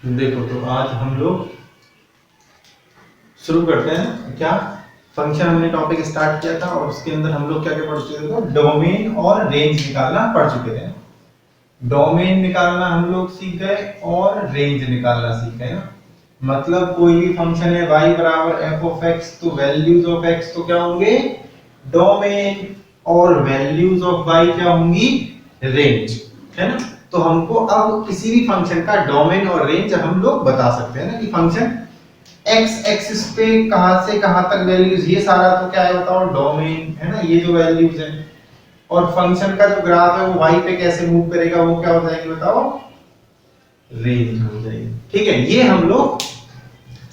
देखो तो आज हम लोग शुरू करते हैं क्या फंक्शन। हमने टॉपिक स्टार्ट किया था और उसके अंदर हम लोग क्या क्या पढ़ चुके थे, डोमेन और रेंज निकालना पढ़ चुके थे। डोमेन निकालना हम लोग सीख गए और रेंज निकालना सीख गए ना। मतलब कोई भी फंक्शन है y बराबर एफ ऑफ एक्स, तो वैल्यूज ऑफ x तो क्या होंगे डोमेन, और वैल्यूज ऑफ y क्या होंगी रेंज, है ना। तो हमको अब किसी भी फंक्शन का डोमेन और रेंज हम लोग बता सकते हैं ना कि फंक्शन x एक्सिस पे कहां से कहां तक वैल्यूज, ये सारा तो क्या है बताओ डोमेन, है ना। ये जो वैल्यूज है और फंक्शन का जो ग्राफ है वो y पे कैसे मूव करेगा वो क्या हो जाएगी बताओ रेंज हो जाएगी। ठीक है, ये हम लोग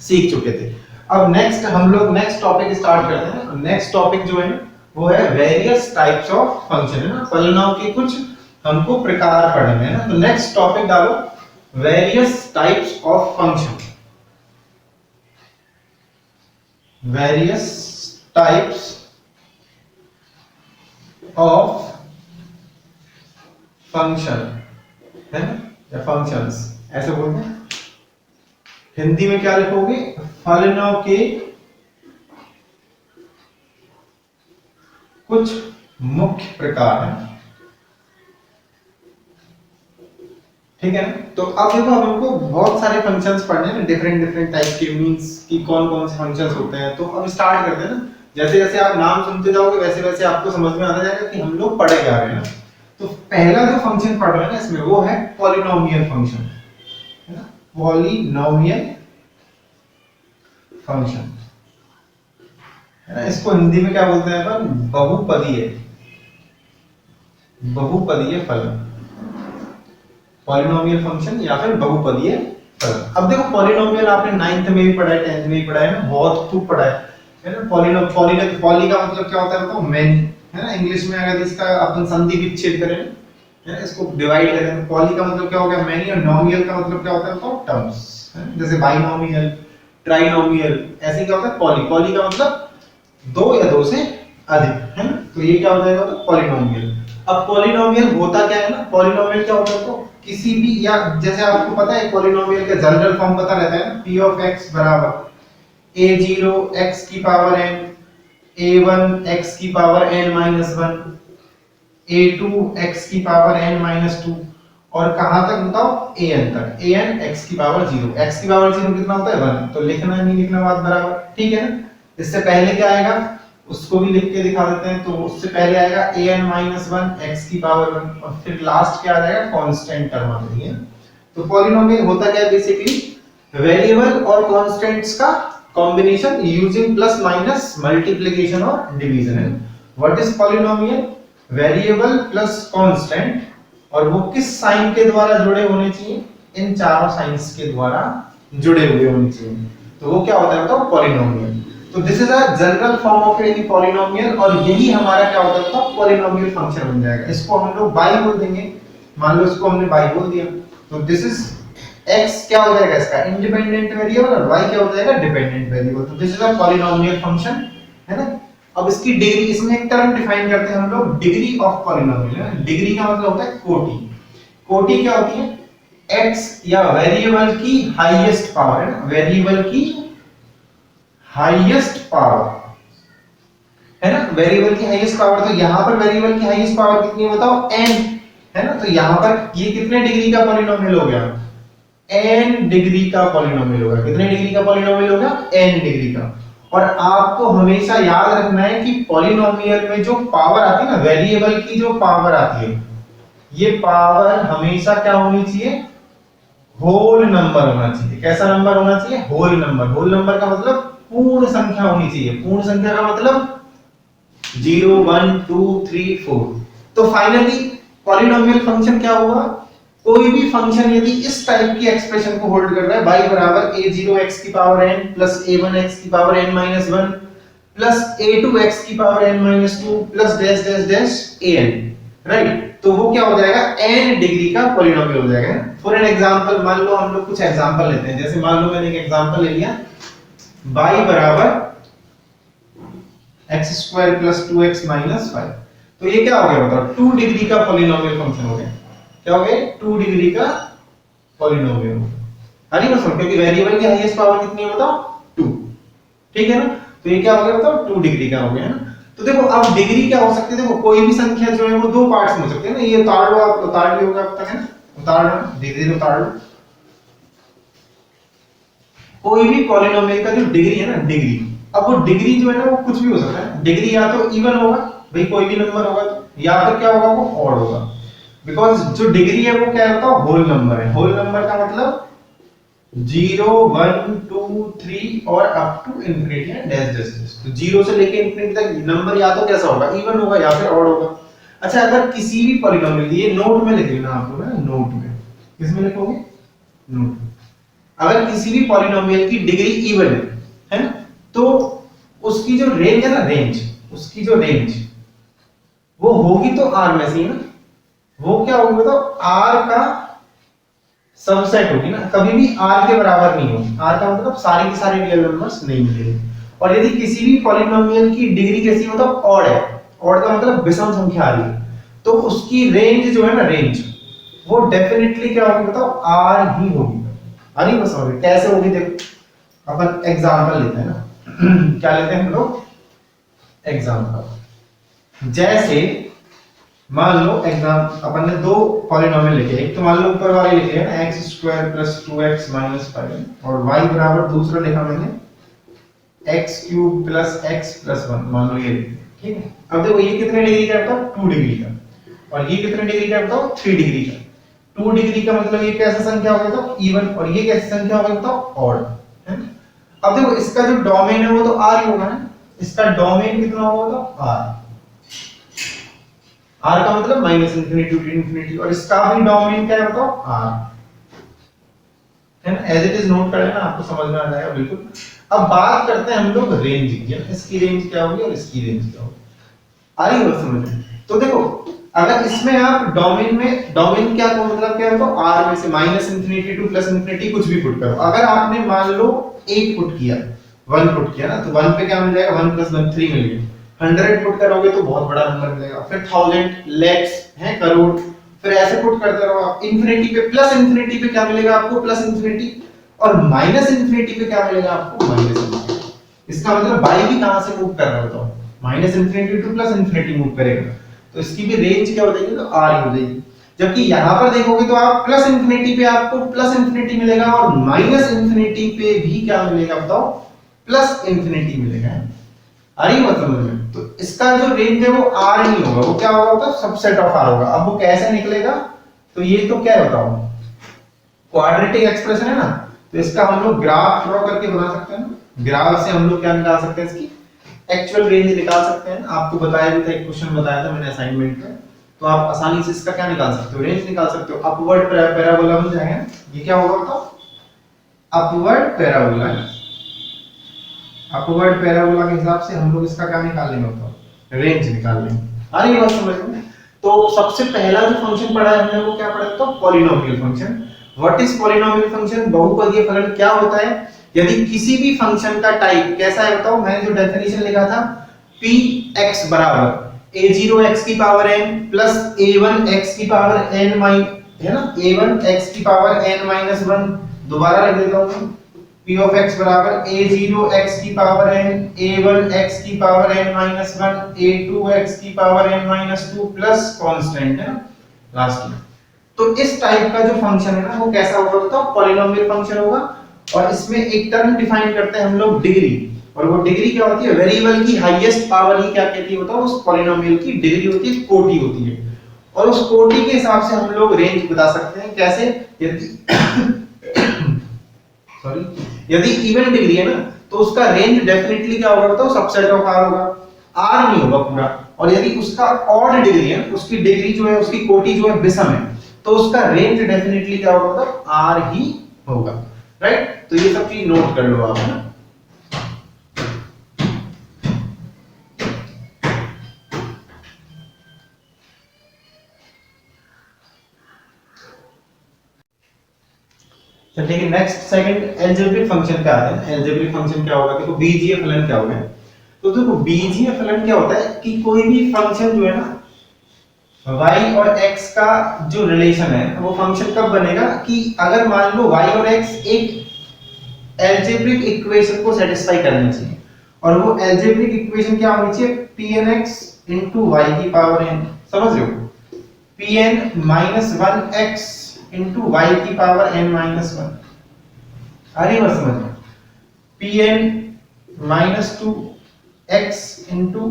सीख चुके थे। अब नेक्स्ट हम लोग नेक्स्ट टॉपिक स्टार्ट करते हैं। नेक्स्ट टॉपिक जो है वो है वेरियस टाइप्स ऑफ फंक्शन, है ना। फलनों के कुछ हमको प्रकार पढ़ने हैं ना। तो नेक्स्ट टॉपिक डालो various types of function. Various types of function, है ना, या फंक्शंस ऐसे बोलते हैं। हिंदी में क्या लिखोगे, फलनों के कुछ मुख्य प्रकार हैं। ठीक है ना। तो अब देखो अब हमको बहुत सारे फंक्शंस पढ़ने हैं, डिफरेंट डिफरेंट टाइप के, मींस कि कौन कौन से फंक्शंस होते हैं। तो अब स्टार्ट करते हैं ना। जैसे जैसे आप नाम सुनते जाओगे वैसे वैसे आपको समझ में आता जाएगा कि हम लोग पढ़े क्या रहे हैं। तो पहला जो फंक्शन पढ़ रहे हैं ना इसमें वो है पॉलिनोमियल फंक्शन, है ना। पॉलिनोमियल फंक्शन, है ना। इसको हिंदी में क्या बोलते हैं अपन, बहुपदीय, बहुपदीय फलन, पॉलिनोमियल फंक्शन या फिर बहुपदीय फलन। अब देखो पॉलिनोमियल आपने 9th में भी पढ़ा है, 10th में भी पढ़ा है ना, बहुत खूब पढ़ा है ना। पॉली का मतलब क्या होता है बताओ मैनी, है ना। इंग्लिश में अगर इसका अपन संधि विच्छेद करें, है ना, इसको डिवाइड करें तो पॉली का मतलब क्या हो गया मैनी, और नोमियल का मतलब क्या होता है बताओ टर्म्स, है ना। जैसे बाइनोमियल, ट्राइनोमियल, ऐसे क्या होता है पॉली। पॉली का मतलब दो या दो से अधिक, है ना। तो ये क्या हो जाएगा तो पॉलिनोमियल। अब पॉलिनोमियल होता क्या है ना, पॉलिनोमियल क्या होता है तो किसी भी, या जैसे आपको पता है पॉलिनोमियल का जनरल फॉर्म पता रहता है ना, p ऑफ x बराबर a0 x की पावर n, a1 x की power n minus 1, a2 x की पावर n माइनस 2, और कहां तक बताओ an तक, an x की पावर 0। x की पावर 0 कितना होता है 1, तो लिखना नहीं लिखना बात बराबर, ठीक है ना। इससे पहले क्या आएगा उसको भी लिख के दिखा देते हैं। तो उससे पहले आएगा an-1 x की पावर 1, और फिर लास्ट क्या आ जाएगा कांस्टेंट टर्म आ जाएगी। तो पॉलिनोमियल होता क्या है बेसिकली, वेरिएबल और कांस्टेंट्स का combination using plus minus multiplication और डिवीजन है। What is polynomial, variable plus constant, और वो किस साइन के द्वारा जुड़े होने चाहिए, इन चारों साइंस के द्वारा जुड़े हुए होने चाहिए। तो वो क्या होता है बताओ पॉलिनोमियल। तो this is a general form of any polynomial, और यही हमारा क्या होता है तो पॉलिनोमियल फंक्शन बन जाएगा। इसको हम लोग y बोल देंगे, मान लो इसको हमने y बोल दिया, तो दिस इज x क्या हो जाएगा इसका इंडिपेंडेंट वेरिएबल, और y क्या हो जाएगा डिपेंडेंट वेरिएबल। तो this is a polynomial function, है ना। अब इसकी डिग्री, इसमें एक टर्म डिफाइन करते हैं हम लोग डिग्री ऑफ पॉलिनोमियल, है। डिग्री का मतलब होता है कोटि। कोटि क्या होती है x या वेरिएबल की हाईएस्ट पावर, है ना, वेरिएबल की हाईएस्ट पावर, है ना, वेरिएबल की हाईएस्ट पावर। तो यहां पर वेरिएबल की हाईएस्ट पावर कितनी है बताओ n, है ना। तो यहां पर ये कितने डिग्री का पॉलिनोमियल हो गया, n डिग्री का पॉलिनोमियल होगा। कितने डिग्री का पॉलिनोमियल होगा n डिग्री का। और आपको हमेशा याद रखना है कि पॉलिनोमियल में जो पावर आती है ना, वेरिएबल की जो पावर आती है, ये पावर हमेशा क्या होनी चाहिए, होल नंबर होना चाहिए। कैसा नंबर होना चाहिए, होल नंबर। होल नंबर का मतलब पूर्ण संख्या होनी चाहिए। पूर्ण संख्या का मतलब 0 1 2 3 4। तो फाइनली पॉलिनोमियल फंक्शन क्या हुआ, कोई भी फंक्शन यदि इस टाइप की एक्सप्रेशन को होल्ड कर रहा है, y बराबर a0 x की power n plus a1 x की power n minus 1 plus a2 x की power n minus 2 plus dash dash dash an, right. तो वो क्या हो जाएगा n डिग्री का पॉलिनोमियल हो जाएगा। फॉर एन एग्जांपल मान लो हम लोग कुछ एग्जांपल लेते हैं। जैसे मान लो मैंने एक एग्जांपल ले लिया, y बराबर x square plus 2x minus 5। तो ये क्या हो गया बताओ 2 डिग्री का पॉलिनोमियल फंक्शन हो गया। क्या हो गया 2 डिग्री का पॉलिनोमियल। अरे बस क्योंकि वेरिएबल की हाईएस्ट पावर कितनी है बताओ 2, ठीक है ना। तो ये क्या हो गया बताओ 2 डिग्री का हो गया है ना। तो देखो अब डिग्री क्या हो सकती है, देखो कोई भी संख्या जो है वो दो पार्ट्स में हो सकती है ना। ये उतार लो, आप उतार लियोगे अब तक है ना, उतार लो धीरे धीरे उतार लो। कोई भी पॉलिनोमियल का जो डिग्री है ना, डिग्री, अब वो डिग्री जो है ना वो कुछ भी हो सकता है। डिग्री या तो इवन होगा, भाई कोई भी नंबर होगा, या फिर क्या होगा वो ऑड होगा। बिकॉज जो डिग्री है वो क्या होता है, होल नंबर है। होल नंबर का मतलब 0 1 2 3 और अप टू इंफिनिटी है, डैश डैश डैश। तो 0 से लेके इंफिनिटी तक नंबर या तो कैसा होगा, इवन होगा या फिर ऑड होगा। अच्छा, अगर किसी भी पॉलिनोमियल, ये नोट में लिख लेना आप लोग ना, नोट में, किसमें लिखोगे, नोट में। अगर किसी भी पॉलिनोमियल की डिग्री इवन है ना, तो उसकी जो रेंज है ना, रेंज, उसकी जो रेंज वो होगी तो आर में से ना, वो क्या होगी बताओ, आर का सबसेट होगी ना, कभी भी आर के बराबर नहीं होगी। आर का मतलब सारे के सारे रियल नंबर्स नहीं मिलेंगे। और यदि किसी भी पॉलिनोमियल की डिग्री कैसी हो, मतलब ऑड है, ऑड का मतलब विषम संख्या आ रही है, तो उसकी रेंज जो है ना, रेंज वो डेफिनेटली क्या होगी बताओ, आर ही होगी। अरे बस समझ कैसे होगी, देखो अपन एग्जांपल लेते हैं ना क्या लेते हैं हम लोग, एग्जांपल। जैसे मान लो एग्जाम, अपन ने दो पॉलिनोमियल लिखे, एक तो मान लो ऊपर वाले लिखे हैं ना x² + 2x - 5 और y बराबर दूसरा लिखा मैंने x³ + x + 1, मान लो ये लिखे, ठीक है। अब देखो ये कितने डिग्री का है, 2 डिग्री का, और ये कितने डिग्री का है बताओ, 3 डिग्री का। 2 डिग्री का मतलब ये कैसा संख्या होगा तो इवन, और ये कैसी संख्या होगा तो ऑड, है ना। अब देखो इसका जो डोमेन है वो तो r ही होगा ना, इसका डोमेन कितना होगा तो r, r का मतलब -∞ टू इंफिनिटी, और इसका भी डोमेन क्या है बताओ r, है ना। एज इट इज नोट कर लेना, आपको समझ में आ जाएगा बिल्कुल। अब बात करते हैं हम लोग रेंज की, इसकी रेंज क्या होगी और इसकी रेंज क्या होगी, आ रही है समझ में। तो देखो अगर इसमें आप डोमेन में, डोमेन क्या को मतलब क्या है तो r में से -∞ टू +∞ कुछ भी पुट करो। अगर आपने मान लो 1 पुट किया, 1 पुट किया ना, तो 1 पे क्या मिल जाएगा, 1 + 1 3 मिल गया। 100 पुट करोगे तो बहुत बड़ा नंबर मिलेगा, फिर 1000 lakhs है, करोड़, फिर ऐसे पुट करते रहो आप। इंफिनिटी पे, प्लस इंफिनिटी पे क्या मिलेगा आपको, प्लस इंफिनिटी, और माइनस इंफिनिटी पे क्या मिलेगा आपको, माइनस इंफिनिटी। इसका मतलब बाई भी कहां से मूव कर रहा है बताओ, -∞ टू +∞ मूव करेगा, तो इसकी भी रेंज क्या हो जाएगी तो r हो जाएगी। जबकि यहां पर देखोगे तो आप प्लस इंफिनिटी पे आपको प्लस इंफिनिटी मिलेगा, और माइनस इंफिनिटी पे भी क्या मिलेगा बताओ, प्लस इंफिनिटी मिलेगा। आ रही मतलब में, तो इसका जो रेंज है वो r नहीं होगा, वो क्या होगा तो सबसेट ऑफ r होगा। अब वो कैसे निकलेगा, तो ये तो क्या है बताओ, क्वाड्रेटिक एक्सप्रेशन है ना, तो इसका हम लोग ग्राफ ड्रॉ करके बना सकते हैं ना। ग्राफ से हम लोग क्या निकाल सकते हैं, इसकी एक्चुअल रेंज निकाल सकते हैं। आपको बताया भी था, एक क्वेश्चन बताया था मैंने असाइनमेंट में, तो आप आसानी से इसका क्या निकाल सकते हो, रेंज निकाल सकते हो। अपवर्ड पैराबोला बन जाएगा, ये क्या होगा बताओ, अपवर्ड पैराबोला। अपवर्ड पैराबोला के हिसाब से हम लोग इसका क्या निकाल लेंगे बताओ, रेंज निकाल लेंगे। आ रही है बात समझ में। तो सबसे पहला जो फंक्शन पढ़ा है हमने वो क्या पढ़ा तो polynomial function. What is polynomial function, बहुपदीय फलन क्या होता है, यदि किसी भी फंक्शन का टाइप कैसा है बताओ। मैंने जो डेफिनेशन लिखा था, px बराबर a0x की पावर n प्लस a1x की पावर n माइन, है ना, a1x की पावर n माइनस 1। दोबारा लिख देता हूं, p of x बराबर a0x की पावर n, a1x की पावर n माइनस 1, a2x की power n minus 2 plus constant, है ना लास्ट में। तो इस टाइप का जो फंक्शन है ना वो कैसा होगा बताओ, पॉलिनोमियल फंक्शन होगा। और इसमें एक टर्म डिफाइन करते हैं हम लोग, डिग्री। और वो डिग्री क्या होती है, वेरिएबल की हाईएस्ट पावर ही क्या कहती है बताओ, उस पॉलिनोमियल की डिग्री होती है, कोटि होती है। और उस कोटि के हिसाब से हम लोग रेंज बता सकते हैं, कैसे, यदि सॉरी यदि इवन डिग्री है ना, तो उसका रेंज डेफिनेटली क्या होगा बताओ, सबसेट ऑफ r होगा, r नहीं होगा पूरा। और यदि उसका ऑड डिग्री है, उसकी डिग्री जो है, उसकी कोटि जो है विषम है, तो उसका रेंज डेफिनेटली क्या होगा बताओ, r ही होगा। राइट, तो ये सब चीज नोट कर लो आप, है ना। तो ठीक है, नेक्स्ट सेकंड एलजेब्रिक फंक्शन क्या आता है। एलजेब्रिक फंक्शन क्या होगा, देखो बीजीय फलन क्या होगा। तो देखो बीजीय फलन क्या होता है कि कोई भी फंक्शन जो है ना, y और x का जो रिलेशन है वो फंक्शन कब बनेगा कि अगर मान लो y और x एक एल्जेब्रिक इक्वेशन को सेटिस्फाई करनी चाहिए, और वो एल्जेब्रिक इक्वेशन क्या होनी चाहिए, pnx into y की पावर n, समझ रहे हो, pn minus 1x into y की पावर n minus 1, अरे बस समझ में, pn minus 2x into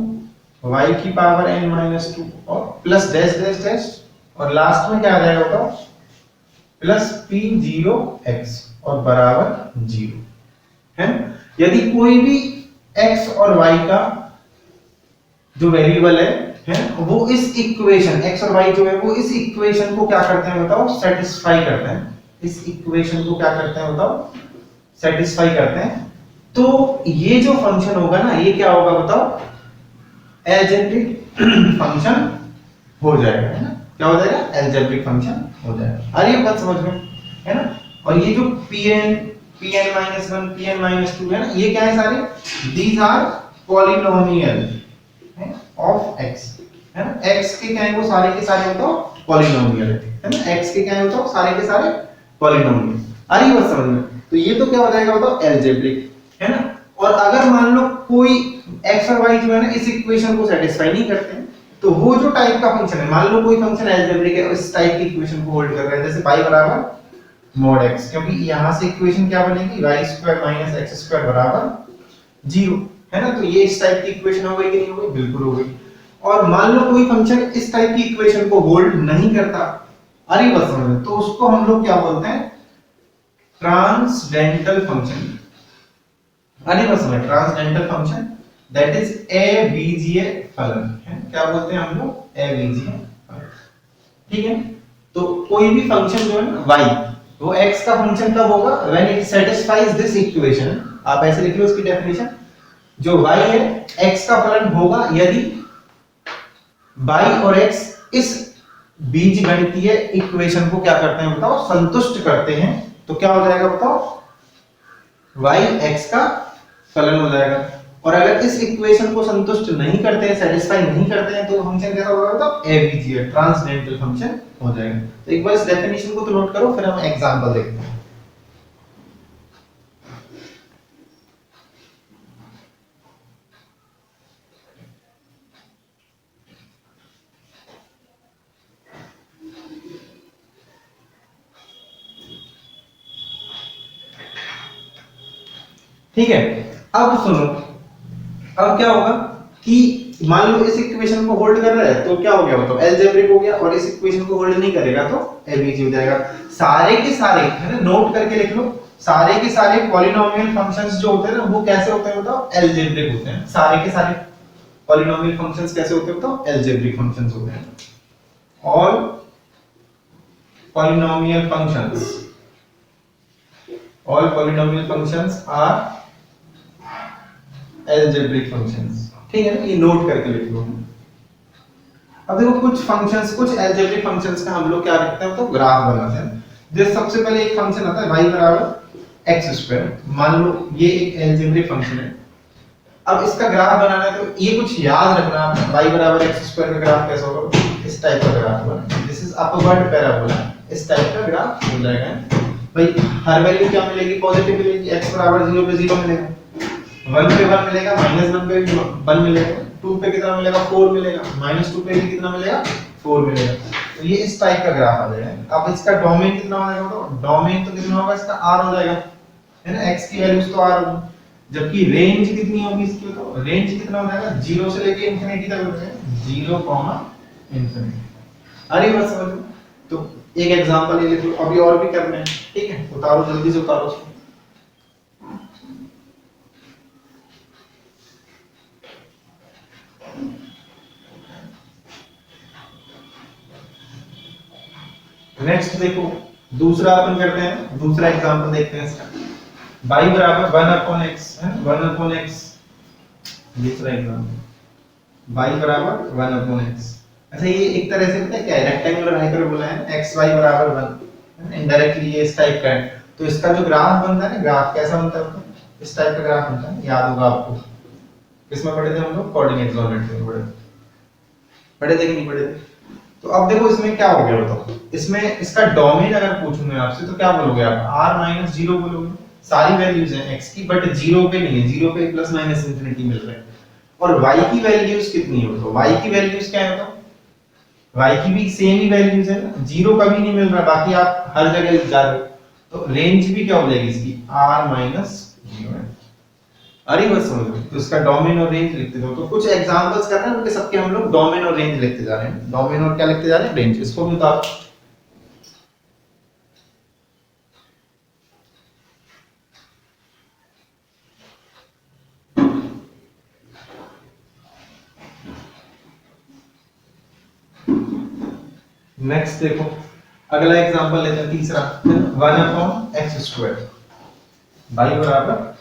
y की पावर n minus 2 और प्लस डैश डैश डैश, और लास्ट में क्या आ जाएगा बताओ, प्लस p0x और बराबर 0 है। यदि कोई भी x और y का जो वेरिएबल है वो इस इक्वेशन x और y जो है वो इस इक्वेशन को क्या करते हैं बताओ, सेटिस्फाई करते हैं, इस इक्वेशन को क्या करते हैं बताओ, सेटिस्फाई करते हैं, तो ये जो फंक्शन होगा ना ये क्या होगा बताओ, एल्जेब्रिक फंक्शन हो जाएगा, है ना, क्या हो जाएगा, एल्जेब्रिक फंक्शन हो जाएगा। आ रही है बात समझ में, है ना। और ये जो pn -1 pn -2 है ना, ये क्या है सारे, these are polynomial of x, है ना, x के क्या है वो सारे के सारे बताओ पॉलिनोमियल है ना, x के क्या है बताओ सारे के सारे पॉलिनोमियल। आ रही है बात समझ में, तो ये तो क्या हो जाएगा बताओ, एल्जेब्रिक, है ना। और अगर मान लो कोई x और y जो है ना इस इक्वेशन को सेटिस्फाई नहीं करते हैं, तो वो जो टाइप का फंक्शन है, मान लो कोई फंक्शन एल्जेब्रिक है और इस टाइप की इक्वेशन को होल्ड कर रहा है, जैसे y बराबर mod x, क्योंकि यहां से इक्वेशन क्या बनेगी, y² - x² बराबर 0, है ना, तो ये इस टाइप की इक्वेशन हो गई कि नहीं हो गई, बिल्कुल हो गई। और मान लो कोई फंक्शन इस टाइप की इक्वेशन को होल्ड नहीं करता, अरे बस समझ में, तो उसको हम लोग क्या बोलते हैं, ट्रांसडेंटल फंक्शन, अरे बस समझ, ट्रांसडेंटल फंक्शन दैट इज अबीजीय फलन है, क्या बोलते हैं हम लोग, अबीजीय फलन, ठीक है। तो कोई भी फंक्शन जो है ना y, वो x का फंक्शन कब होगा, when it satisfies this equation, आप ऐसे लिख लो उसकी डेफिनेशन, जो y है x का फलन होगा यदि y और x इस बीजगणितीय इक्वेशन को क्या करते हैं बताओ, संतुष्ट करते हैं, तो क्या हो जाएगा बताओ, y x का फलन हो जाएगा। और अगर इस इक्वेशन को संतुष्ट नहीं करते हैं, सेटिस्फाई नहीं करते हैं, तो फंक्शन कैसा होगा बताओ, अबीजीय ट्रांसडेंटल फंक्शन हो जाएगा। तो एक बार इस डेफिनेशन को तो नोट करो, फिर हम एग्जांपल देखते हैं। ठीक है, अब सुनो, अब क्या होगा कि मान लो इस इक्वेशन को होल्ड कर रहा है तो क्या हो गया बताओ, एल्जेब्रिक हो गया, और इस इक्वेशन को होल्ड नहीं करेगा तो एबीजी हो जाएगा। सारे के सारे, है ना, नोट करके लिख लो, सारे के सारे पॉलिनोमियल फंक्शंस जो होते हैं ना वो कैसे होते हैं बताओ, एल्जेब्रिक होते हैं। सारे के सारे पॉलिनोमियल फंक्शंस कैसे होते हैं बताओ, एल्जेब्रिक फंक्शंस होते हैं। All polynomial functions, all polynomial functions are algebraic functions, ठीक है ना, ये नोट करके लिख लो। अब देखो कुछ फंक्शंस, कुछ एल्जेब्रिक फंक्शंस का हम लोग क्या रखते हैं तो ग्राफ बनाते हैं। जैसे सबसे पहले एक फंक्शन आता है y बराबर x², मान लो ये एक एल्जेब्रिक फंक्शन है। अब इसका ग्राफ बनाना है तो ये कुछ याद रखना, y बराबर x² का ग्राफ कैसा होगा, इस टाइप का ग्राफ होगा, दिस इज अपवर्ड पैराबोला, इस टाइप का ग्राफ हो जाएगा। भाई हर वैल्यू क्या मिलेगी, पॉजिटिव मिलेगी, x बराबर 0 पे 0 मिलेगा, 1 पे 1 मिलेगा, -1 पे 1 मिलेगा, 2 पे कितना मिलेगा, 4 मिलेगा, -2 पे भी कितना मिलेगा, 4 मिलेगा। तो ये इस टाइप का ग्राफ आ जाएगा। अब इसका डोमेन कितना हो जाएगा, तो डोमेन तो कितना होगा इसका, r हो जाएगा, है ना, x की वैल्यूज तो r होगी, जबकि रेंज कितनी होगी इसकी, तो रेंज कितना हो जाएगा, 0 से लेके इंफिनिटी तक हो जाएगा, 0, अरे बस समझ लो। तो एक एग्जांपल ये लिख लो, अभी और भी करने हैं, ठीक है, उतारो जल्दी से उतारो उसको। नेक्स्ट देखो, दूसरा अपन करते हैं, दूसरा एग्जांपल देखते हैं इसका, y बराबर 1/x है, 1/x, दूसरा एग्जांपल y बराबर 1/x। अच्छा ये एक तरह से पता है क्या है, रेक्टेंगुलर हाइपरबोला है, xy बराबर 1, इनडायरेक्टली ये इस टाइप का है। तो इसका जो ग्राफ बनता है ना, ग्राफ कैसा बनता है, इस टाइप का ग्राफ बनता है, याद होगा आपको, किसमें पढ़े थे हम लोग, कोऑर्डिनेट ज्योमेट्री में पढ़े थे कि नहीं पढ़े थे, तो अब देखो इसमें क्या हो गया बताओ, इसमें इसका डोमेन अगर पूछूंगा आपसे तो क्या बोलोगे आप, r माइनस जीरो बोलोगे। सारी वैल्यूज हैं x की, बट जीरो पे नहीं है, जीरो पे प्लस माइनस इंफिनिटी मिल रहा है। और y की वैल्यूज कितनी है बताओ, y की वैल्यूज क्या है बताओ, y की भी सेम ही वैल्यूज है ना, जीरो कभी नहीं मिल रहा, बाकी आप हर जगह जा रहे हो। तो रेंज भी क्या हो जाएगी इसकी, r माइनस जीरो है। अरे बस समझ लो, तो इसका डोमेन और रेंज लिखते जाओ। तो कुछ एग्जांपल्स कर रहे हैं उनके सबके हम लोग डोमेन और रेंज लिखते जा रहे हैं, डोमेन और क्या लिखते जा रहे हैं, रेंज। इसको भी उतारो। नेक्स्ट देखो, अगला एग्जांपल लेते हैं तीसरा, 1 अपॉन एक्स स्क्वायर y बराबर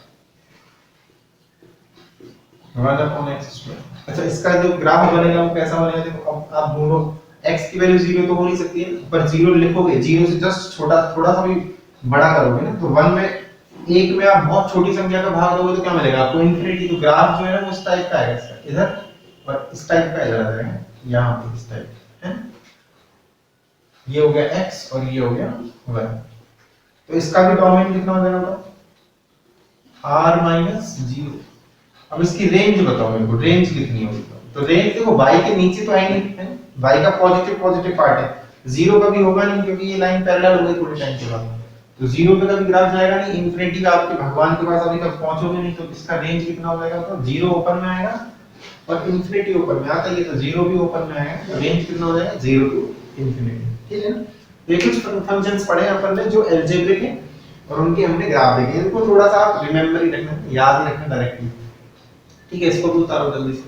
1 अपॉन एक्स स्क्वायर। अच्छा, इसका जो ग्राफ बनेगा वो कैसा बनेगा, देखो अब आप ढूंढो, x की वैल्यू 0 तो हो नहीं सकती है, पर 0 लिखोगे, 0 से जस्ट छोटा थोड़ा सा भी बड़ा करोगे ना, तो 1 में एक में आप बहुत छोटी संख्या का भाग दोगे तो क्या मिलेगा आपको, इंफिनिटी। तो ग्राफ जो है ना वो इस टाइप का आएगा, इसका इधर और इस टाइप का इधर आ जाएगा, यहां पे इस टाइप है। ये हो गया x और ये हो गया y। तो इसका भी डोमेन कितना हो जाएगा बताओ, r माइनस जीरो। अब इसकी रेंज बताओ मेरे को, रेंज कितनी होगी। तो रेंज देखो y के नीचे तो है नहीं है, y का पॉजिटिव पॉजिटिव पार्ट है, जीरो कभी होगा नहीं क्योंकि ये लाइन पैरेलल हो गई थोड़े टाइम के बाद। तो जीरो पे कभी ग्राफ जाएगा नहीं, इंफिनिटी का आपके भगवान के पास अभी तक पहुंचोगे नहीं। तो इसका रेंज कितना हो जाएगा, तो जीरो ऊपर में आएगा और इंफिनिटी ऊपर में आता है, तो जीरो भी ऊपर में आएगा। तो रेंज कितना हो जाएगा, जीरो टू इंफिनिटी। ठीक है ना। ये कुछ फंक्शंस पढ़े अपन ने जो अलजेब्रिक है और उनके हमने ग्राफ देखे, इनको थोड़ा सा आप रिमेंबर ही रखना, याद ही रखना डायरेक्टली। ठीक है, इसको भी उतारो जल्दी से।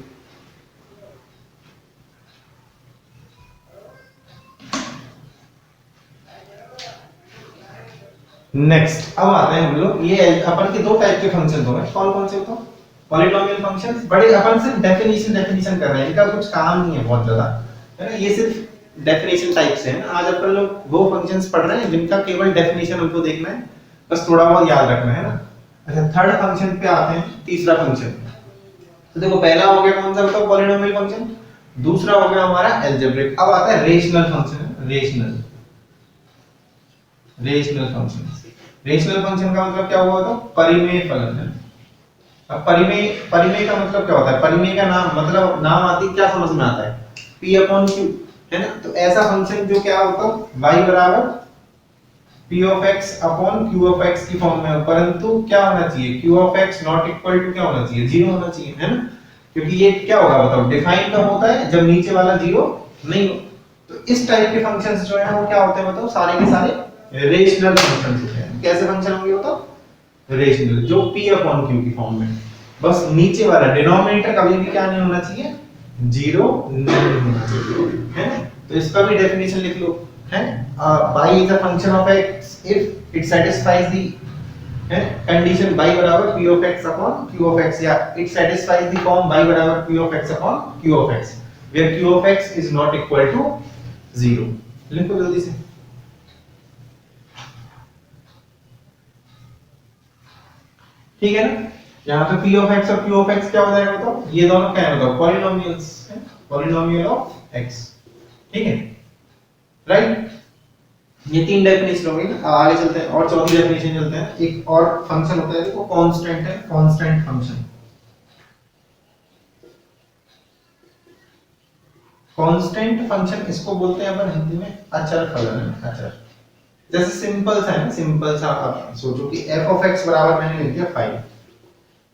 नेक्स्ट अब आते हैं हम लोग, ये अपन के दो टाइप के फंक्शन हो गए, कौन कौन से होते हैं, पॉलीनोमियल फंक्शंस। बड़े अपन सिर्फ डेफिनेशन कर रहे हैं, इनका कुछ काम नहीं है बहुत ज्यादा, है ना, ये सिर्फ डेफिनेशन टाइप से है ना। आज अपन लोग वो फंक्शंस पढ़ रहे हैं जिनका केवल डेफिनेशन हमको देखना है, बस थोड़ा बहुत याद रखना है ना। अच्छा, थर्ड फंक्शन पे आते हैं, तीसरा फंक्शन। तो देखो पहला हो गया कौन सा बताओ, पॉलीनोमियल फंक्शन। दूसरा हो गया हमारा अलजेब्रिक। अब आता है rational function, rational function. Rational function का मतलब क्या हुआ, तो परिमेय फलन है। अब परिमेय का मतलब क्या होता है, परिमेय का नाम मतलब नाम आती क्या समझ में आता है, p अपॉन q, है ना। तो ऐसा फंक्शन जो क्या होता है, y बराबर p of x upon q of x की फॉर्म में हो, परंतु क्या होना चाहिए, q of x not equal to क्या होना चाहिए, 0 होना चाहिए, है ना। क्योंकि ये क्या होगा बताओ, डिफाइन कब होता है, जब नीचे वाला 0 नहीं हो। तो इस टाइप के फंक्शंस जो है वो क्या होते हैं बताओ, सारे के सारे रेशनल फंक्शंस होते हैं। कैसे फंक्शन होंगे बताओ, रेशनल, जो p अपॉन q की फॉर्म में, बस नीचे वाला डिनोमिनेटर कभी भी क्या नहीं होना चाहिए, 0 नहीं होना चाहिए, है ना। तो इसका भी डेफिनेशन लिख लो, है y is a function of x if it satisfies the condition y बराबर p of x upon q of x, या it satisfies the form y बराबर p of x upon q of x where q of x is not equal to 0। लिखो जल्दी से। ठीक है ना, यहाँ पे p of x और q of x क्या हो जाएगा बताओ, ये दोनों क्या है बताओ, पॉलिनोमियल्स, पॉलिनोमियल ऑफ x। ठीक है, राइट। ये तीन डेफिनेशन हो गई ना। आगे चलते हैं और चौथी डेफिनेशन चलते हैं। एक और फंक्शन होता है देखो, कांस्टेंट है, कांस्टेंट फंक्शन। कांस्टेंट फंक्शन इसको बोलते हैं अपन हिंदी में अचर फलन, अचर। जैसे सिंपल सा है ना, सिंपल सा आप सोचो कि f of x बराबर मैंने लिख दिया 5।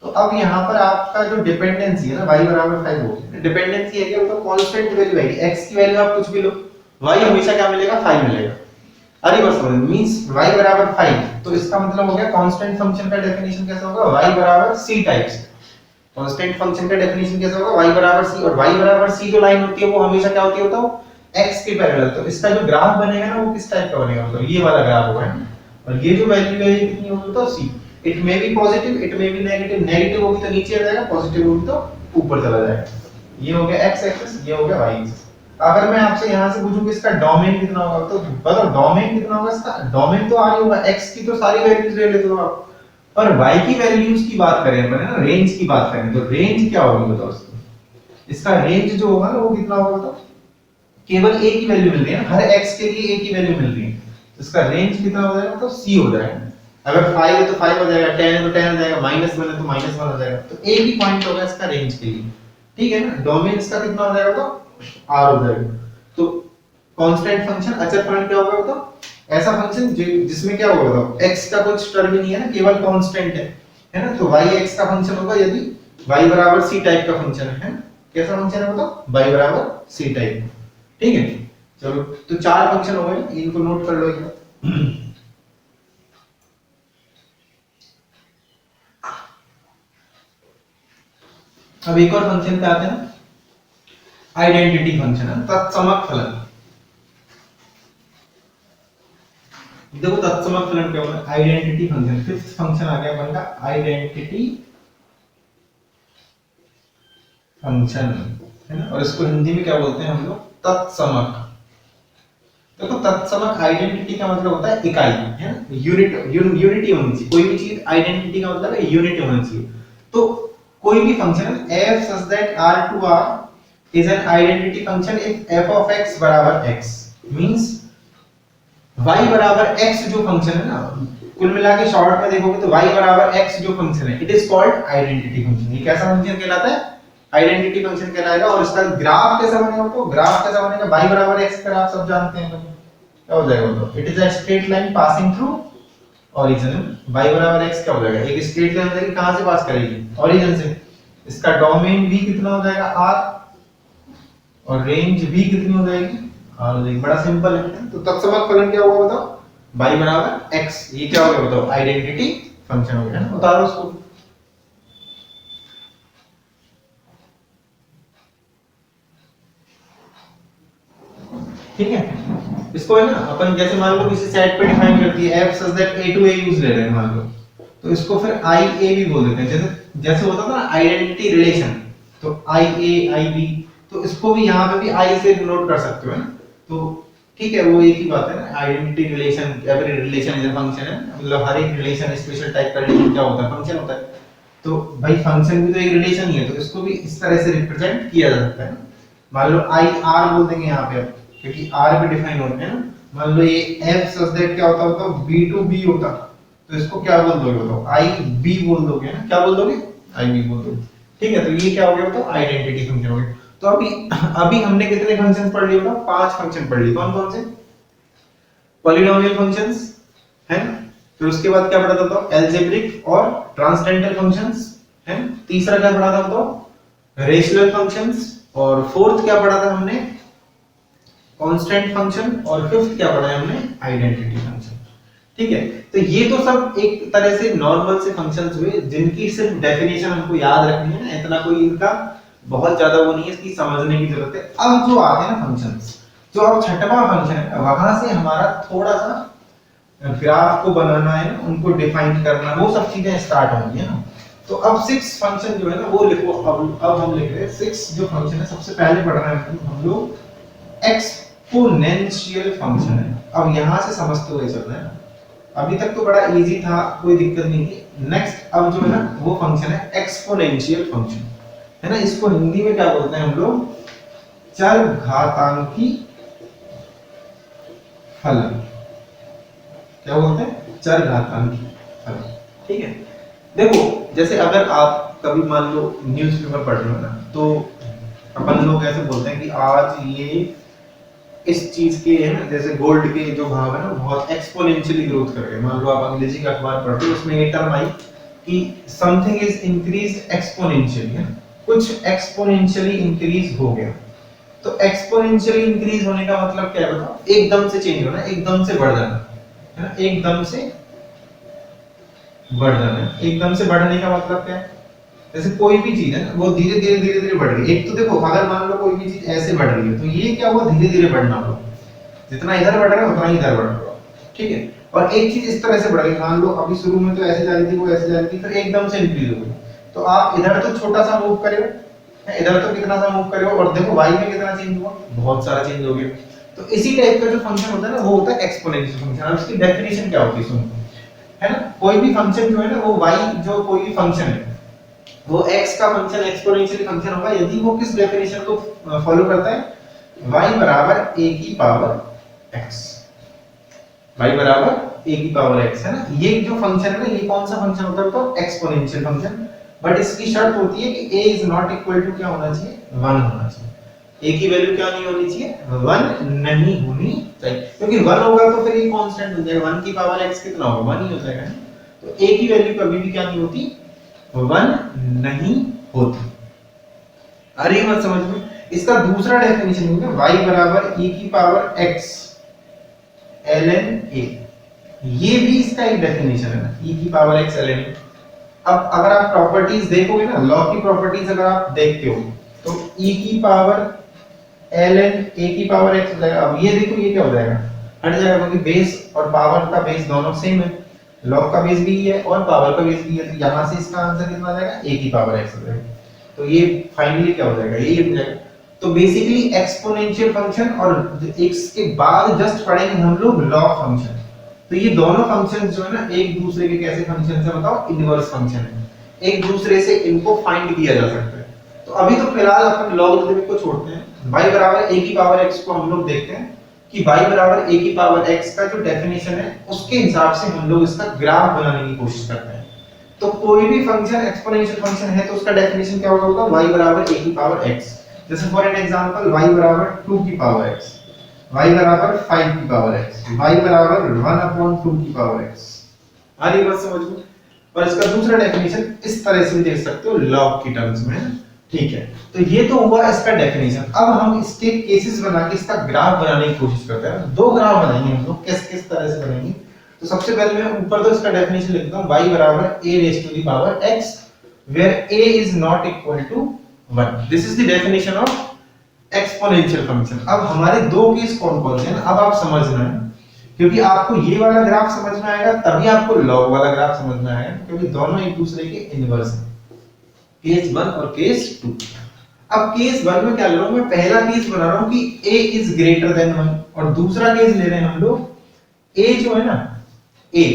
तो अब यहाँ पर आपका जो डिपेंडेंसी है ना, y बराबर 5 हो गया। डिपेंडेंसी है क्या, तो कांस्टेंट वैल्यू आएगी, x की वैल्यू आप कुछ भी लो, y हमेशा क्या मिलेगा, 5 मिलेगा। अरे बस मींस y बराबर 5, तो इसका मतलब हो गया कांस्टेंट फंक्शन का डेफिनेशन कैसा होगा, y बराबर c टाइप्स। कांस्टेंट फंक्शन का डेफिनेशन कैसा होगा, y बराबर c, और y बराबर c जो लाइन होती है वो हमेशा क्या होती है बताओ, x के पैरेलल। तो इसका जो ग्राफ बनेगा ना वो किस टाइप का बनेगा, मतलब ये वाला ग्राफ होगा, और ये जो वैल्यू है ये कितनी होगी तो c। It may be positive, it may be negative, negative होगी तो नीचे आ जाएगा, पॉजिटिव होगी तो ऊपर चला जाएगा। ये हो गया x एक्सिस, ये हो गया y एक्सिस। अगर मैं आपसे यहां से पूछूं कि इसका डोमेन कितना होगा, तो बताओ डोमेन कितना होगा इसका। डोमेन तो आ रही होगा, x की तो सारी वैल्यूज ले लेते हो आप, पर y की वैल्यूज की बात करें अपन ना, रेंज की बात करें, तो रेंज क्या होगी बताओ इसकी। इसका रेंज जो होगा ना वो कितना होगा बताओ, केवल एक ही वैल्यू मिल रही है ना, हर x के लिए एक ही वैल्यू मिल रही है, तो इसका रेंज कितना हो जाएगा, तो c हो जाएगा। अगर 5 है तो 5 हो जाएगा, 10 है तो 10 हो जाएगा, -1 है तो -1 हो जाएगा, तो एक ही पॉइंट होगा इसका रेंज के लिए, ठीक है ना। डोमेन इसका कितना हो जाएगा, तो r हो जाएगा। तो कांस्टेंट फंक्शन, अचर फलन क्या होगा, तो ऐसा फंक्शन जिसमें क्या होगा, तो x का कुछ टर्म ही नहीं है ना, केवल कांस्टेंट है ना। तो y x का फंक्शन होगा यदि y बराबर c टाइप का फंक्शन है, कैसा फंक्शन है, बताओ, y बराबर c टाइप, ठीक है। चलो, तो चार फंक्शन हो गए, इनको नोट कर लो एक बार। अब एक और फंक्शन पे आते हैं ना, आइडेंटिटी फंक्शन है, तत्समक फलन। देखो तत्समक फलन क्या होगा, आइडेंटिटी फंक्शन, फिफ्थ फंक्शन आ गया अपन का आइडेंटिटी फंक्शन, है ना। और इसको हिंदी में क्या बोलते हैं हम लोग, तत्समक। देखो तत्समक आइडेंटिटी का मतलब होता है इकाई, है ना, यूनिटी होनी चाहिए, कोई भी चीज आइडेंटिटी का मतलब है यूनिट होना चाहिए। तो कोई भी function f such that r to r is an identity function if f of x बराबर x means y बराबर x जो फंक्शन है ना, कुल मिला के शॉर्ट में देखोगे तो y बराबर x जो फंक्शन है, it is called identity function. ये कैसा फंक्शन कहलाता है, आइडेंटिटी फंक्शन कहलाएगा। और इसका ग्राफ कैसा बनेगा, तो ग्राफ कैसा बनेगा, y बराबर x का ग्राफ सब जानते हैं, क्या हो जाएगा, तो it is a straight line passing through origin. y बराबर x क्या हो जाएगा, एक स्ट्रेट लाइन जाएगी, कहां से पास करेगी, ओरिजिन से। इसका डोमेन v कितना हो जाएगा, r, और रेंज v कितनी हो जाएगी, r। बड़ा सिंपल है। तो तत्समक फलन क्या होगा, बताओ, y बराबर x, ये क्या हो गया, बताओ, आइडेंटिटी फंक्शन हो गया ना। उतारो उसको, ठीक है। इसको है ना अपन जैसे मान लो किसी सेट पे डिफाइन करती है f such that a to a use ले रहे हैं मान लो, तो इसको फिर i a भी बोल देते हैं। जैसे जैसे होता था ना आइडेंटिटी रिलेशन, तो i a i b, तो इसको भी यहाँ पे भी i से डिनोट कर सकते हो, है ना। तो ठीक है, वो एक ही बात है ना, identity relation, every relation is a function है, मतलब हर एक रिलेशन स्पेशल टाइप का रिलेशन क्या होता है, फंक्शन होता है। तो भाई फंक्शन भी तो एक रिलेशन ही है, तो इसको भी इस तरह से रिप्रेजेंट किया जा सकता है। मान लो i r बोल देंगे यहाँ पे, क्योंकि r पे डिफाइन होते हैं ना। मान लो ये f सच दैट क्या होता है, b to b होता, तो इसको क्या बोल दोगे, बताओ, i b बोल दोगे ना, क्या बोल दोगे, i b बोल दोगे, ठीक है। तो ये क्या हो गया, बताओ, आइडेंटिटी फंक्शन हो गया। तो अभी हमने कितने फंक्शन पढ़ लिए, बताओ, 5 फंक्शन पढ़ लिए। कौन कौन से, पॉलिनोमियल फंक्शंस, है ना। फिर उसके बाद क्या पढ़ा था, बताओ, अलजेब्रिक और ट्रांसडेंटल फंक्शंस, है। तीसरा क्या पढ़ा था, बताओ, रेशनल फंक्शंस। और फोर्थ क्या पढ़ा था हमने, कांस्टेंट फंक्शन। और फिफ्थ क्या पढ़ा है हमने, आइडेंटिटी फंक्शन, ठीक है। तो ये तो सब एक तरह से नॉर्मल से फंक्शंस हुए, जिनकी सिर्फ डेफिनेशन हमको याद रखनी है ना, इतना कोई इनका बहुत ज्यादा वो नहीं है, इसकी समझने की जरूरत है। अब जो आते हैं ना फंक्शंस, जो अब छठवां फंक्शन है, वहां से हमारा थोड़ा सा ग्राफ को बनाना है ना, उनको डिफाइन करना, वो सब चीजें स्टार्ट होंगी, है ना। तो अब 6 फंक्शन जो है ना वो लिखो। अब हम लिख रहे हैं 6 जो फंक्शन है। सबसे पहले पढ़ रहे हैं हम लोग एक्सपोनेंशियल फंक्शन है। अब यहां से समझते हुए चल रहे हैं, अभी तक तो बड़ा इजी था, कोई दिक्कत नहीं थी। नेक्स्ट अब जो है ना वो फंक्शन है एक्सपोनेंशियल फंक्शन, है ना। इसको हिंदी में क्या बोलते हैं हम लोग, चरघातांकी फलन। क्या बोलते हैं, चरघातांकी फलन, ठीक है। देखो जैसे अगर आप कभी मान लो न्यूज़पेपर पढ़ रहे हो ना, तो अपन लोग ऐसे बोलते हैं कि आज ये इस चीज के, है ना, जैसे गोल्ड के जो भाव है ना बहुत एक्सपोनेंशियली ग्रोथ कर रहे हैं। मान लो आप अंग्रेजी का अखबार पढ़ते हो, उसमें ये टर्म आई कि समथिंग इज इंक्रीज्ड एक्सपोनेंशियली, है ना, कुछ एक्सपोनेंशियली इंक्रीज हो गया। तो एक्सपोनेंशियली इंक्रीज होने का मतलब क्या है, बताओ, एकदम से चेंज होना, एकदम से बढ़ जाना, है ना, एकदम से बढ़ जाना। एकदम से बढ़ने का मतलब क्या है, जैसे कोई भी चीज है ना वो धीरे धीरे बढ़ रही है। एक तो देखो अगर मान लो कोई भी चीज ऐसे बढ़ रही है, तो ये क्या हुआ, धीरे धीरे बढ़ना होगा, जितना इधर बढ़ रहा है उतना ही इधर बढ़ रहा है, ठीक है। और एक चीज इस तरह से बढ़ रही, मान लो अभी शुरू में तो ऐसे जा रही थी, वो ऐसे जा रही थी, फिर एकदम से इंक्रीज हो गई। तो आप इधर तो छोटा सा मूव करेगा, इधर तो कितना सा मूव करेगा, और देखो y में कितना चेंज हुआ, बहुत सारा चेंज हो गया। तो इसी टाइप का जो फंक्शन होता है ना वो होता है एक्सपोनेंशियल फंक्शन। और उसकी डेफिनेशन क्या होती है सुनो, है ना। कोई भी फंक्शन जो है ना वो y जो कोई भी फंक्शन है वो x का फंक्शन एक्सपोनेंशियल फंक्शन होगा यदि वो किस डेफिनेशन को फॉलो करता है, y बराबर a की पावर x, y बराबर a की पावर x है ना। ये जो फंक्शन है ना, ये कौन सा फंक्शन होता है तो एक्सपोनेंशियल फंक्शन। बट इसकी शर्त होती है कि a is not equal to क्या होना चाहिए, 1 होना चाहिए। a की वैल्यू क्या नहीं होनी चाहिए, 1 नहीं होनी चाहिए, क्योंकि 1 होगा तो फिर ये कांस्टेंट हो जाएगा, 1 की पावर x कितना होगा, 1 ही हो जाएगा। तो a की वैल्यू कभी भी क्या नहीं होती, 1 नहीं होती। आ रही है बात समझ में। इसका दूसरा डेफिनेशन है y बराबर e की पावर x ln a, ये भी इसका एक डेफिनेशन है ना, e की पावर x ln a। अब अगर आप प्रॉपर्टीज देखोगे ना, लॉ की प्रॉपर्टीज अगर आप देखते हो तो e की पावर ln a की पावर x हो जाएगा। अब ये देखो ये क्या हो जाएगा, हट जाएगा, क्योंकि बेस और पावर का बेस दोनों सेम है, लॉग का बेस भी है और पावर का बेस भी है, तो यहां से इसका आंसर कितना आ जाएगा, a की पावर x हो जाएगा। तो ये फाइनली क्या हो जाएगा, ये हो जाएगा। तो बेसिकली एक्सपोनेंशियल फंक्शन और इसके बाद जस्ट पढ़ेंगे हम लोग लॉग फंक्शन। तो ये दोनों फंक्शंस जो है ना एक दूसरे के कैसे फंक्शन है बताओ, इनवर्स फंक्शन है, एक दूसरे से इनको फाइंड किया जा सकता है। तो अभी तो फिलहाल अपन लॉगरिथम को छोड़ते हैं, y बराबर a की पावर x को हम लोग देखते हैं कि y बराबर a की पावर x का जो डेफिनेशन है उसके हिसाब से हम लोग इसका ग्राफ बनाने की कोशिश करते हैं। तो कोई भी फंक्शन एक्सपोनेंशियल फंक्शन है तो उसका डेफिनेशन क्या होगा, y बराबर a की पावर x। जैसे फॉर एन एग्जांपल y बराबर 2 की पावर x, y बराबर 5 की पावर x, y बराबर 1/2 की पावर x। आ रही बात समझ में। और इसका दूसरा डेफिनेशन इस तरह से देख सकते हो लॉग की टर्म्स में, ठीक है। तो ये तो हुआ इसका डेफिनेशन। अब हम इसके केसेस बना के इसका ग्राफ बनाने की कोशिश करते हैं। दो ग्राफ बनाएंगे हम लोग, किस किस तरह से बनेंगे। तो सबसे पहले मैं ऊपर तो इसका डेफिनेशन लिखता हूं, y बराबर a raise to the power x where a is not equal to 1। This is the definition of exponential function. अब हमारे दो केस कौन-कौन से हैं अब आप समझना है, क्योंकि आपको ये वाला ग्राफ समझ में आएगा तभी आपको लॉग वाला ग्राफ समझ में आएगा, क्योंकि दोनों एक दूसरे के इनवर्स हैं, केस 1 और केस 2। अब केस 1 में क्या ले रहा हूं मैं, पहला केस बना रहा हूं कि a इज ग्रेटर देन 1 और दूसरा केस ले रहे हैं हम लोग a जो है ना a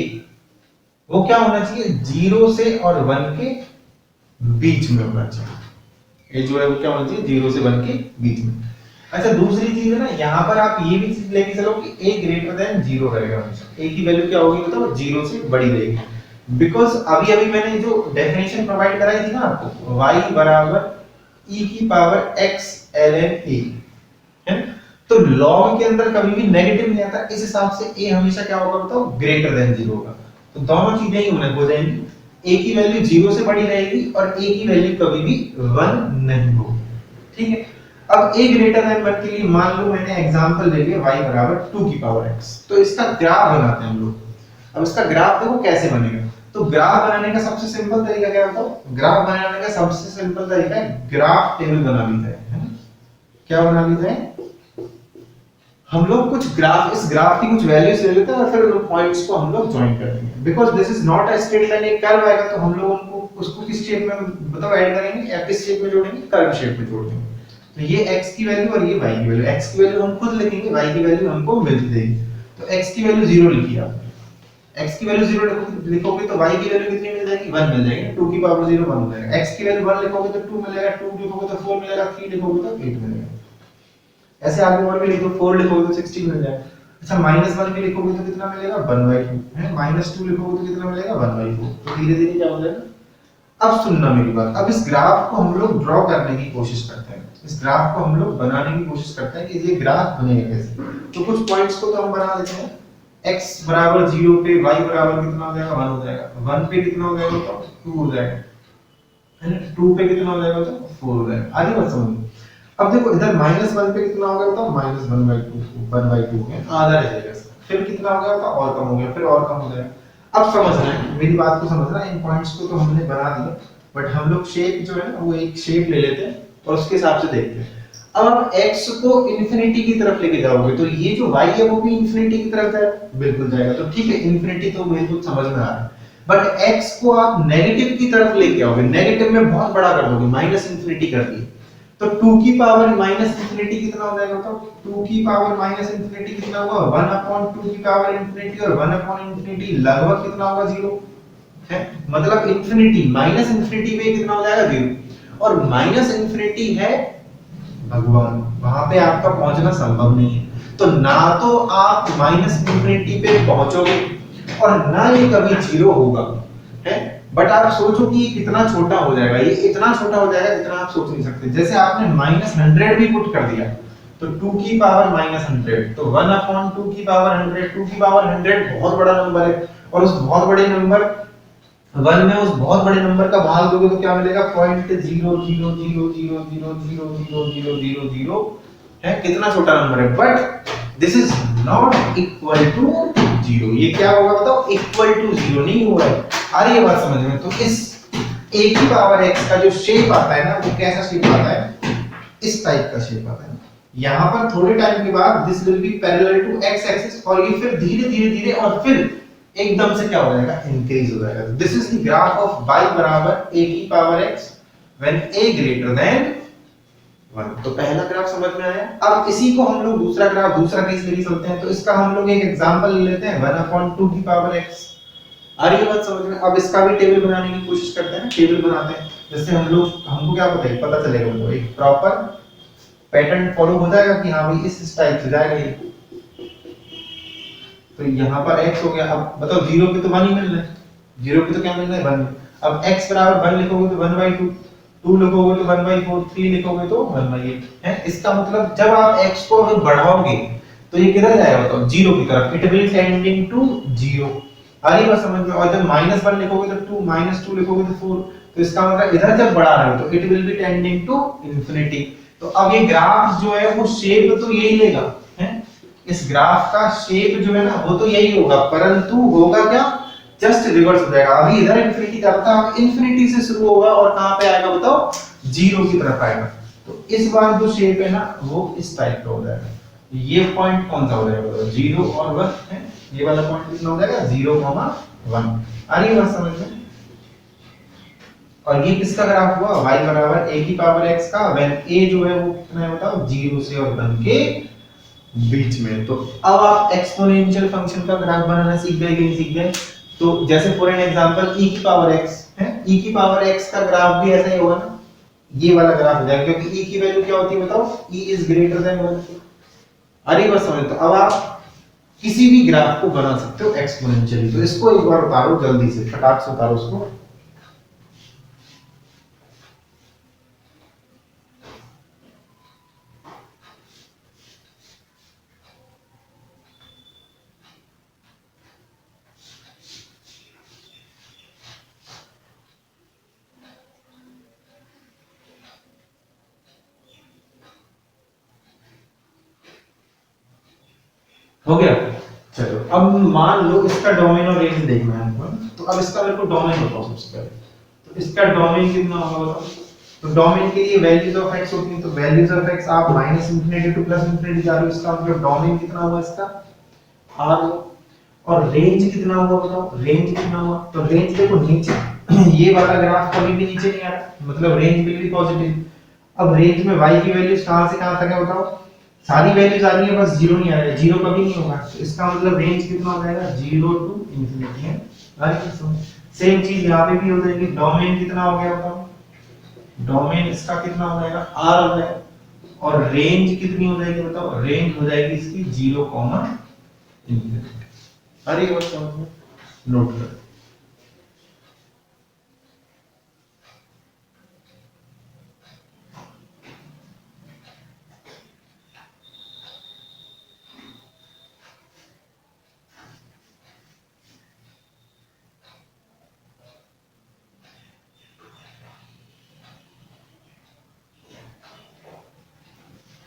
वो क्या होना चाहिए, 0 से और 1 के बीच में होना चाहिए। a जो है वो क्या होना चाहिए, 0 से 1 के बीच में। अच्छा दूसरी चीज है ना, यहां पर आप ये भी चीज लेके चलो कि a ग्रेटर देन 0 रहेगा हमेशा, a की वैल्यू क्या होगी बताओ, 0 से बड़ी रहेगी। बिकॉज़ अभी अभी मैंने जो डेफिनेशन प्रोवाइड कराई थी ना आपको, y बराबर e की पावर x ln a है ना, तो लॉग के अंदर कभी भी नेगेटिव नहीं आता, इस हिसाब से a हमेशा क्या होगा बताओ, ग्रेटर देन 0 होगा। तो दोनों चीजें ही हो जाएंगी, a की वैल्यू 0 से बड़ी रहेगी और a की वैल्यू कभी भी 1 नहीं होगी, ठीक है। अब a ग्रेटर देन 1 के लिए मान लो मैंने एग्जांपल ले लिया y बराबर 2 की पावर x, तो इसका ग्राफ बनाते हैं हम लोग। अब इसका ग्राफ देखो कैसे बनेगा। तो ग्राफ बनाने का सबसे सिंपल तरीका क्या है बताओ, ग्राफ बनाने का सबसे सिंपल तरीका है ग्राफ टेबल बना लीजिए, है ना। क्या बना लीजिए, हम लोग कुछ ग्राफ, इस ग्राफ की कुछ वैल्यूज ले लेते हैं और फिर उन पॉइंट्स को हम लोग ज्वाइन कर देंगे। Because this is not a straight line, एक कर्व आएगा तो हम लोग उनको उसको किस शेप में बताओ ऐड करेंगे, या किस शेप में जोड़ेंगे, कर्व शेप में जोड़ देंगे। तो ये x की वैल्यू और ये y की वैल्यू, x की वैल्यू हम खुद लिखेंगे, y की वैल्यू हमको मिल जाएगी। तो x की वैल्यू 0 लिखी आपने, x की वैल्यू 0 लिखोगे तो y की वैल्यू कितनी मिल जाएगी, 1 मिल जाएगी। 2 की पावर 0 1 हो जाएगा। x की वैल्यू 1 लिखोगे तो 2 मिलेगा, 2 लिखोगे तो 4 मिलेगा, 3 लिखोगे तो 8 मिलेगा। ऐसे आगे और भी लिखो, 4 लिखोगे तो 16 मिल जाएगा। अच्छा -1 भी लिखोगे तो कितना मिलेगा, 1/2 है। -2 लिखोगे तो कितना मिलेगा, 1/4। तो धीरे-धीरे क्या हो जाएगा। अब सुनना मेरी बात, अब इस ग्राफ को हम लोग ड्रॉ करने की कोशिश करते हैं, इस ग्राफ को हम लोग बनाने की कोशिश करते हैं कि ये ग्राफ बनेगा कैसे। तो कुछ पॉइंट्स को तो हम बना लेते हैं। x बराबर 0 पे y बराबर कितना हो जाएगा, 1 हो जाएगा। 1 पे कितना हो जाएगा तो 2 हो जाएगा, है ना। 2 पे कितना हो जाएगा तो 4 हो जाएगा। आगे बात समझो। अब देखो इधर -1 पे कितना होगा तो -1/2 है, आधा रह जाएगा इसका। फिर कितना हो गया तो और कम हो गया, फिर और कम हो जाएगा। अब समझना है मेरी बात को, समझना, इन पॉइंट्स को तो हमने बना दिया, बट हम लोग शेप जो है ना वो एक शेप ले लेते हैं और उसके हिसाब से देखते हैं। अब आप x को इंफिनिटी की तरफ लेके जाओगे तो ये जो y है वो भी इंफिनिटी की तरफ जाएगा, बिल्कुल जाएगा। तो ठीक है, इंफिनिटी तो मुझे कुछ समझ में आ रहा है, बट x को आप नेगेटिव की तरफ लेके आओगे, नेगेटिव में बहुत बड़ा कर दोगे, -इंफिनिटी कर दिए तो 2 की पावर -इंफिनिटी कितना हो जाएगा, तो 2 की पावर -इंफिनिटी कितना होगा, 1/2 की पावर इंफिनिटी, और 1/इंफिनिटी लगभग कितना होगा, 0 है। मतलब इंफिनिटी -इंफिनिटी पे कितना हो जाएगा, 0, और -इंफिनिटी है भगवान, वहां पे आपका पहुंचना संभव नहीं है। तो ना तो आप माइनस इंफिनिटी पे पहुंचोगे और ना ये कभी जीरो होगा, है। बट आप सोचो कि ये कितना छोटा हो जाएगा, ये इतना छोटा हो जाएगा जितना आप सोच नहीं सकते। जैसे आपने -100 भी पुट कर दिया तो 2 की पावर -100, तो 1 अपॉन 2 की पावर 100, 2 की पावर 100 बहुत बड़ा नंबर है, और उस बहुत बड़े नंबर 1 में उस बहुत बड़े नंबर का भाग दोगे तो क्या मिलेगा, 0.000000000 है, कितना छोटा नंबर है। But this is not equal to 0, ये क्या होगा बताओ, इक्वल टू 0 नहीं हुआ है। आ रही है बात समझ में? तो इस a की पावर x का जो शेप आता है ना, वो कैसा शेप आता है, इस टाइप का शेप आता है। यहाँ पर थोड़े टाइम के बाद this will be parallel to x axis, और ये फिर धीरे धीरे धीरे और फिर एकदम से क्या हो जाएगा, इंक्रीज हो जाएगा। This is the graph of y बराबर a की power x when a greater than 1। तो पहला ग्राफ समझ में आया। अब इसी को हम लोग दूसरा ग्राफ, दूसरा केस लेके चलते हैं। तो इसका हम लोग एक एग्जांपल ले लेते हैं, 1/2 की पावर x। आ रही है बात समझ में? अब इसका भी टेबल बनाने की कोशिश करते हैं, टेबल बनाते हैं। जैसे हमको क्या पता चलेगा, वो एक प्रॉपर पैटर्न फॉलो हो जाएगा कि हाँ भाई इस टाइप से जाएगा ये। तो यहाँ पर x हो गया। अब बताओ 0 पे तो 1 ही मिल रहा है, 0 पे तो क्या मिल रहा है, 1। अब x बराबर 1 लिखोगे तो 1/2, 2 लिखोगे तो 1/4, 3 लिखोगे तो 1/8 है। इसका मतलब जब आप x को अगर बढ़ाओगे तो ये किधर जाएगा बताओ, 0 की तरफ। It will tending to 0। आ रही बात समझ में? और जब -1 लिखोगे तो 2, -2 लिखोगे तो 4। तो इसका मतलब इधर जब बढ़ा रहे हो तो it will be tending to infinity. तो अब ये ग्राफ जो है वो शेप तो यही लेगा, है। इस ग्राफ का शेप जो है ना वो तो यही होगा, परंतु होगा क्या, जस्ट रिवर्स हो जाएगा। अभी इधर इंफिनिटी का था, अब इंफिनिटी से शुरू होगा और कहां पे आएगा बताओ, 0 की तरफ आएगा। तो इस बार जो शेप है ना वो इस टाइप का हो जाएगा। ये पॉइंट कौन सा हो जाएगा बताओ, 0 और 1 है। ये वाला पॉइंट कितना हो जाएगा, 0,1। आ रही है बात समझ में? और ये किसका ग्राफ हुआ, y बराबर a की पावर x का, व्हेन a जो है वो कितना है बताओ, 0 से और 1 के बीच में। तो अब आप एक्सपोनेंशियल फंक्शन का ग्राफ बनाना सीख गए कि नहीं सीख गए? तो जैसे फॉर एन एग्जांपल e की पावर x है, e की पावर x का ग्राफ भी ऐसा ही होगा ना, ये वाला ग्राफ हो जाएगा, क्योंकि e की वैल्यू क्या होती है बताओ, e इज ग्रेटर देन 1। अरे बस समझ। तो अब आप किसी भी ग्राफ को बना सकते हो एक्सपोनेंशियली। तो इसको एक बार उतारो जल्दी से, फटाक से उतारो उसको। हो गया? चलो अब मान लो इसका डोमेन और रेंज देखना है हमको। तो अब इसका मेरे को डोमेन बताओ सबसे पहले। तो इसका डोमेन कितना होगा बताओ? तो डोमेन के लिए वैल्यूज ऑफ x होती हैं, तो वैल्यूज ऑफ x आप -इंफिनिटी टू +इंफिनिटी जा रहे हो, इसका मतलब डोमेन कितना हुआ इसका, r। और रेंज कितना हुआ बताओ, रेंज कितना हुआ? तो रेंज देखो नीचे ये वाला ग्राफ कभी भी नीचे नहीं आ रहा, मतलब रेंज विल बी पॉजिटिव। अब रेंज में y की वैल्यूज कहां से कहां तक है बताओ, सारी वैल्यूज आ रही है, बस 0 नहीं आ रहा है, 0 कभी नहीं होगा। तो इसका मतलब रेंज कितना हो जाएगा, 0 टू इंफिनिटी है। सेम चीज यहां पे भी हो जाएगी। डोमेन कितना हो गया बताओ, डोमेन इसका कितना हो जाएगा, r हो जाएगा। और रेंज कितनी हो जाएगी बताओ, रेंज हो जाएगी इसकी 0, इंफिनिटी। अरे ये बात नोट कर।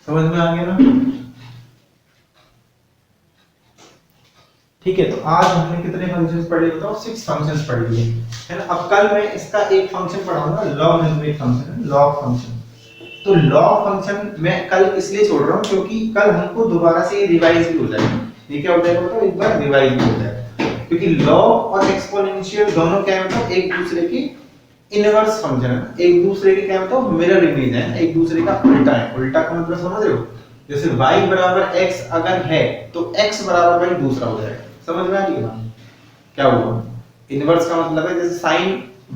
समझ में आ गया ना? ठीक है। तो आज हमने कितने फंक्शंस पढ़े बताओ, 6 फंक्शंस पढ़ लिए, है ना। अब कल मैं इसका एक फंक्शन पढ़ाऊंगा, लॉगरिथमिक फंक्शन है, लॉग फंक्शन। तो लॉग फंक्शन मैं कल इसलिए छोड़ रहा हूं क्योंकि कल हमको दोबारा से रिवाइज भी हो जाएगा। ये क्या हो जाएगा बताओ, एक बार रिवाइज भी हो जाएगा, क्योंकि लॉग और एक्सपोनेंशियल दोनों क्या है मतलब एक दूसरे की इनवर्स फंक्शन है, एक दूसरे के क्या मतलब मिरर इमेज है, एक दूसरे का उल्टा है। उल्टा का मतलब समझ रहे हो? जैसे y बराबर x अगर है तो x बराबर y दूसरा हो जाएगा। समझ में आ रही है बात? क्या हुआ? इनवर्स का मतलब है जैसे sin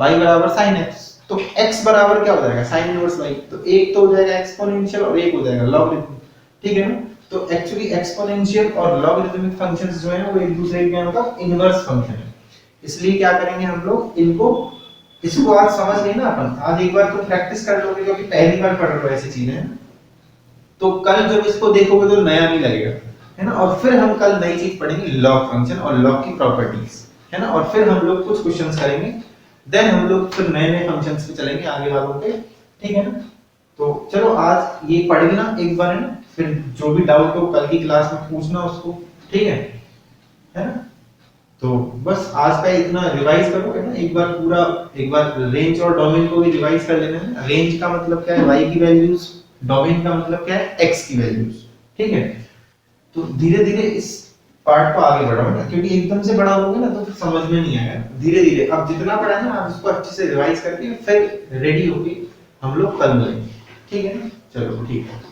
y बराबर sin x, तो x बराबर क्या हो जाएगा sin इनवर्स y, तो एक तो हो जाएगा एक्सपोनेंशियल और एक हो जाएगा लॉगरिथम, ठीक है ना। तो एक्चुअली एक्सपोनेंशियल और लॉगरिथमिक फंक्शंस जो हैं वो एक दूसरे के क्या मतलब इनवर्स फंक्शन है, इसलिए क्या करेंगे हम लोग इनको, इसको आज समझ लेना अपन, आज एक बार तो प्रैक्टिस कर लोगे क्योंकि पहली बार पढ़ रहे हो ऐसी चीजें, तो कल जब इसको देखोगे तो नया नहीं लगेगा, है ना। और फिर हम कल नई चीज पढ़ेंगे लॉग फंक्शन और लॉग की प्रॉपर्टीज, है ना। और फिर हम लोग कुछ क्वेश्चंस करेंगे, देन हम लोग फिर नए नए फंक्शंस पे चलेंगे आगे वालों पे, ठीक है ना। तो चलो आज ये पढ़ लेना एक बार, है ना, फिर जो भी डाउट हो कल की क्लास में पूछना उसको, ठीक है ना। तो बस आज का इतना रिवाइज करो, है ना, एक बार पूरा, एक बार रेंज और डोमेन को भी रिवाइज कर लेना है। रेंज का मतलब क्या है y की वैल्यूज, डोमेन का मतलब क्या है x की वैल्यूज, ठीक है। तो धीरे धीरे इस पार्ट को आगे बढ़ाओ ना, क्योंकि एकदम से बढ़ाओगे ना तो फिर समझ में नहीं आएगा, धीरे धीरे अब जितना पढ़ा है ना आप उसको अच्छे से रिवाइज करके फिर रेडी होके हम लोग कल मिलेंगे, ठीक है ना। चलो ठीक है।